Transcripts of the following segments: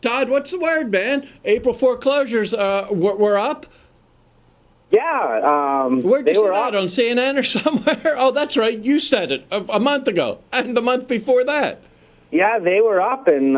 Todd, what's the word, man? April foreclosures, we're up. Yeah, Where'd you they see were that, up. on CNN or somewhere? Oh, that's right. You said it a month ago and the month before that. Yeah, they were up, and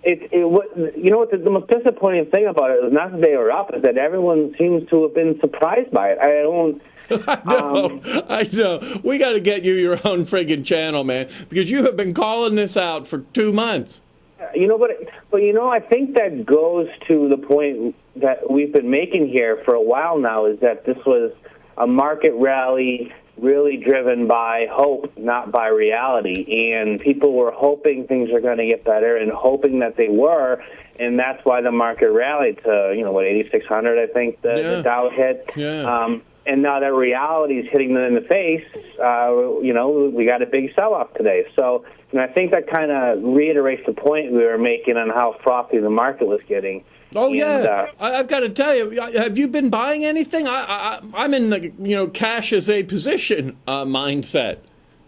you know what the most disappointing thing about it is not that they were up, is that everyone seems to have been surprised by it. I don't. I know. We got to get you your own friggin' channel, man, because you have been calling this out for 2 months. I think that goes to the point that we've been making here for a while now, is that this was a market rally really driven by hope, not by reality. And people were hoping things are going to get better and hoping that they were, and that's why the market rallied to, 8,600, I think the Dow hit. Yeah. And now that reality is hitting them in the face, we got a big sell-off today. So, I think that kind of reiterates the point we were making on how frothy the market was getting. Oh, yeah. I've got to tell you, have you been buying anything? I'm in the, cash as a position mindset.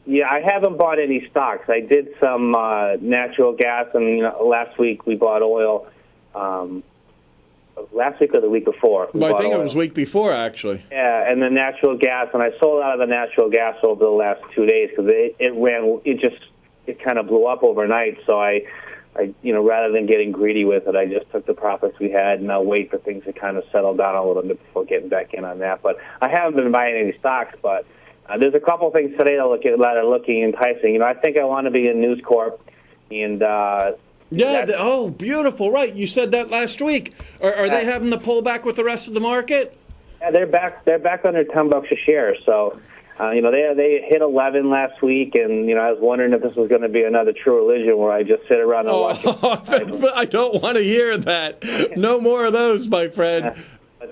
Yeah, I haven't bought any stocks. I did some natural gas, and last week we bought oil. Last week or the week before. Well, I think it was week before, actually. Yeah, and the natural gas, and I sold out of the natural gas over the last 2 days because it kind of blew up overnight. So I rather than getting greedy with it, I just took the profits we had, and I'll wait for things to kind of settle down a little bit before getting back in on that. But I haven't been buying any stocks, but there's a couple things today that are looking enticing. I think I want to be in News Corp, and beautiful, right? You said that last week. Are they having the pullback with the rest of the market? Yeah, they're back under $10 a share. So, they hit 11 last week, and I was wondering if this was going to be another True Religion where I just sit around and watch. I don't want to hear that. No more of those, my friend.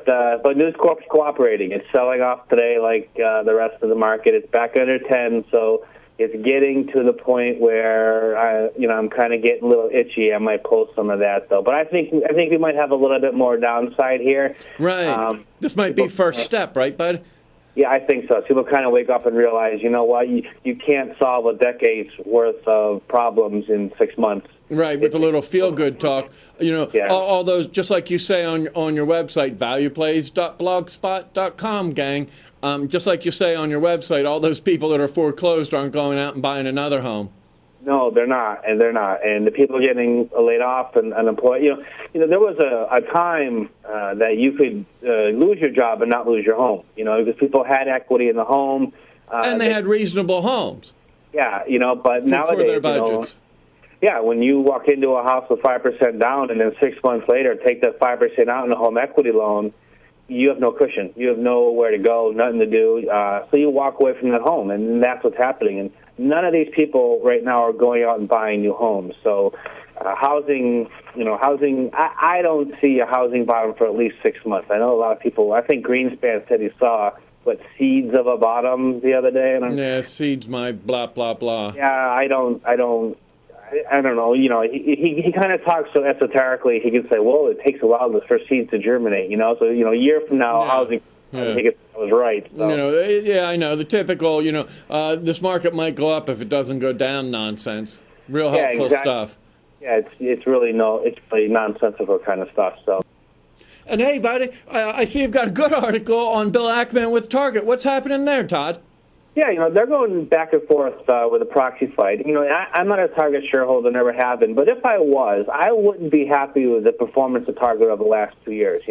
But News Corp's cooperating. It's selling off today like the rest of the market. It's back under 10, so it's getting to the point where I'm kind of getting a little itchy. I might pull some of that though, but I think we might have a little bit more downside here. Right. This might be first step, right, bud? Yeah, I think so. People kind of wake up and realize, you know what, you can't solve a decade's worth of problems in 6 months. Right, with a little feel-good talk. All those, just like you say on your website, valueplays.blogspot.com, gang. Just like you say on your website, all those people that are foreclosed aren't going out and buying another home. No, they're not, and the people getting laid off and unemployed. There was a time that you could lose your job and not lose your home. Because people had equity in the home, and they had reasonable homes. Yeah, but nowadays, for their budgets. Yeah, when you walk into a house with 5% down, and then 6 months later take that 5% out in a home equity loan, you have no cushion. You have nowhere to go, nothing to do. So you walk away from that home, and that's what's happening. And none of these people right now are going out and buying new homes. So housing, I don't see a housing bottom for at least 6 months. I know a lot of people, I think Greenspan said he saw, seeds of a bottom the other day. And seeds my blah, blah, blah. Yeah, I don't know. He kind of talks so esoterically. He can say, well, it takes a while for seeds to germinate, So, a year from now, housing, I think I was right. So. I know. The typical, this market might go up if it doesn't go down nonsense. Real helpful stuff. Yeah, it's really nonsensical kind of stuff, so. And hey, buddy, I see you've got a good article on Bill Ackman with Target. What's happening there, Todd? Yeah, they're going back and forth with a proxy fight. I'm not a Target shareholder, never have been, but if I was, I wouldn't be happy with the performance of Target over the last 2 years.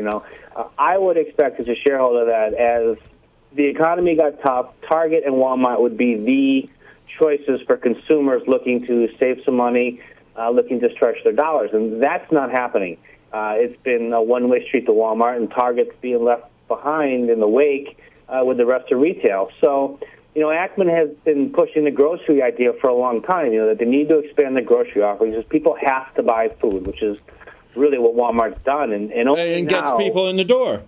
I would expect as a shareholder that as the economy got tough, Target and Walmart would be the choices for consumers looking to save some money, looking to stretch their dollars, and that's not happening. It's been a one-way street to Walmart, and Target's being left behind in the wake with the rest of retail. So, Ackman has been pushing the grocery idea for a long time, that they need to expand the grocery offerings because people have to buy food, which is really what Walmart's done. And gets people in the door.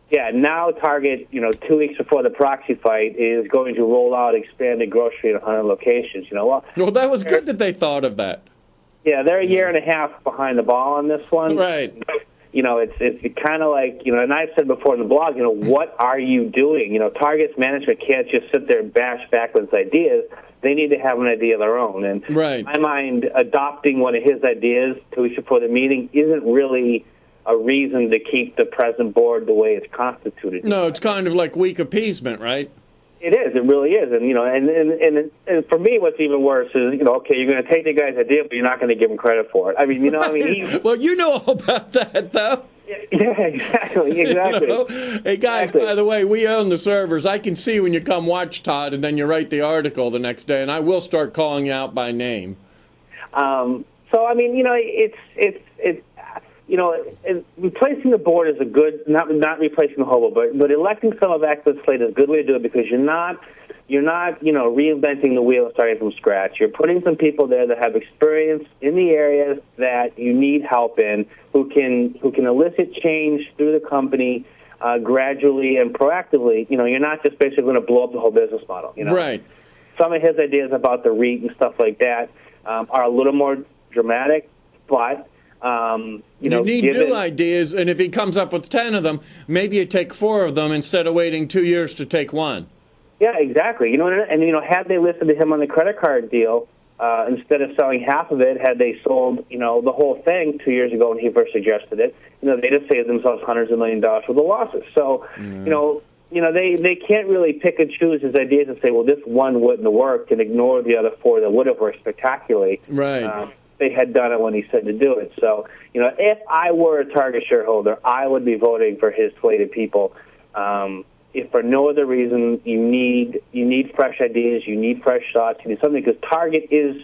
Yeah, now Target, 2 weeks before the proxy fight, is going to roll out expanded grocery in 100 locations. Well, that was good that they thought of that. Yeah, they're a year and a half behind the ball on this one. Right. It's kind of like, and I've said before in the blog, what are you doing? Target's management can't just sit there and bash Ackman's ideas. they need to have an idea of their own. And right. in my mind, adopting one of his ideas 2 weeks before the meeting isn't really a reason to keep the present board the way it's constituted. No, it's kind of like weak appeasement, right? It is. It really is. And, and for me, what's even worse is, okay, you're going to take the guy's idea, but you're not going to give him credit for it. I mean, well, you know all about that, though. Yeah, exactly. Hey, guys, by the way, we own the servers. I can see when you come watch, Todd, and then you write the article the next day, and I will start calling you out by name. So, I mean, replacing the board is a good, not replacing the whole board, but electing some of Ackman's slate is a good way to do it because you're not reinventing the wheel starting from scratch. You're putting some people there that have experience in the areas that you need help in, who can elicit change through the company gradually and proactively. You're not just basically going to blow up the whole business model. Right. Some of his ideas about the REIT and stuff like that are a little more dramatic, but you need new ideas, and if he comes up with 10 of them, maybe you take 4 of them instead of waiting 2 years to take 1. Yeah, exactly. And had they listened to him on the credit card deal, instead of selling half of it, had they sold, the whole thing 2 years ago when he first suggested it, they just saved themselves hundreds of millions of dollars worth of losses. So, they can't really pick and choose his ideas and say, well, this one wouldn't have worked, and ignore the other 4 that would have worked spectacularly. Right. They had done it when he said to do it. So, if I were a Target shareholder, I would be voting for his slated people. If for no other reason, you need fresh ideas, you need fresh thoughts, you need something, because Target is,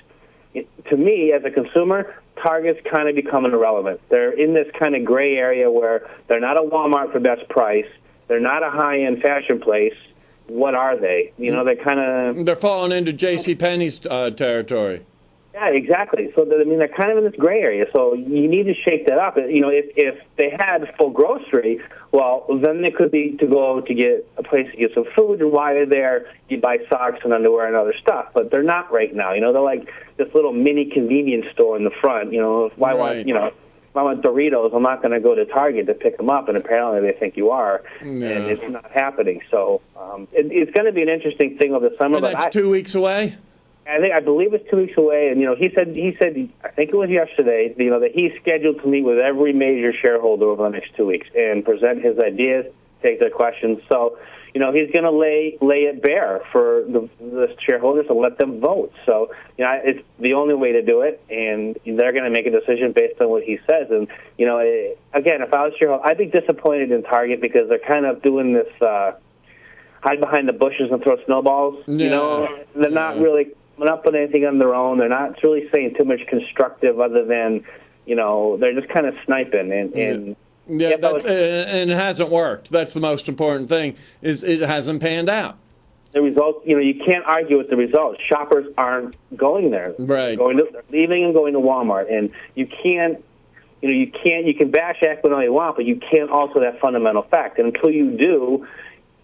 to me, as a consumer, Target's kind of becoming irrelevant. They're in this kind of gray area where they're not a Walmart for best price, they're not a high-end fashion place. What are they? They're falling into JCPenney's territory. Yeah, exactly. So, they're kind of in this gray area. So you need to shake that up. If they had full grocery, well, then they could be to go to get a place to get some food, and while you're there, you buy socks and underwear and other stuff. But they're not right now. They're like this little mini convenience store in the front. If I want Doritos, I'm not going to go to Target to pick them up, and apparently they think you are, and it's not happening. So it's going to be an interesting thing over the summer. And that's 2 weeks away? I believe it's 2 weeks away, and he said I think it was yesterday, that he's scheduled to meet with every major shareholder over the next 2 weeks and present his ideas, take their questions. So, he's going to lay it bare for the shareholders and let them vote. So, it's the only way to do it, and they're going to make a decision based on what he says. And again, if I was a shareholder, I'd be disappointed in Target because they're kind of doing this hide behind the bushes and throw snowballs. Yeah. They're not really. They're not putting anything on their own. They're not really saying too much constructive other than, they're just kind of sniping. And it hasn't worked. That's the most important thing, is it hasn't panned out. The results, you can't argue with the results. Shoppers aren't going there. Right. They're leaving and going to Walmart. And you can bash Ackman all you want, but you can't alter that fundamental fact. And until you do,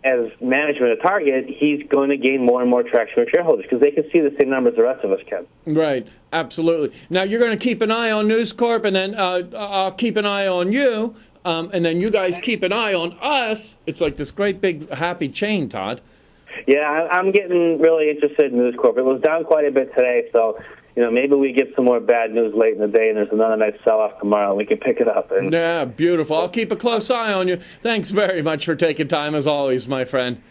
as management of Target, he's going to gain more and more traction with shareholders because they can see the same numbers the rest of us can. Right, absolutely. Now, you're going to keep an eye on News Corp, and then I'll keep an eye on you, and then you guys keep an eye on us. It's like this great big happy chain, Todd. Yeah, I'm getting really interested in News Corp. It was down quite a bit today, so maybe we get some more bad news late in the day and there's another nice sell-off tomorrow and we can pick it up. Yeah, beautiful. I'll keep a close eye on you. Thanks very much for taking time, as always, my friend.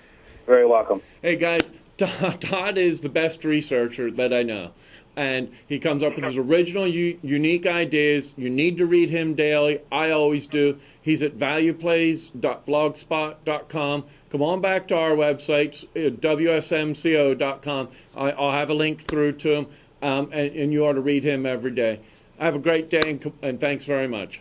Very welcome. Hey, guys, Todd is the best researcher that I know. And he comes up with his original, unique ideas. You need to read him daily. I always do. He's at valueplays.blogspot.com. Come on back to our website, wsmco.com. I'll have a link through to him. And you ought to read him every day. Have a great day, and thanks very much.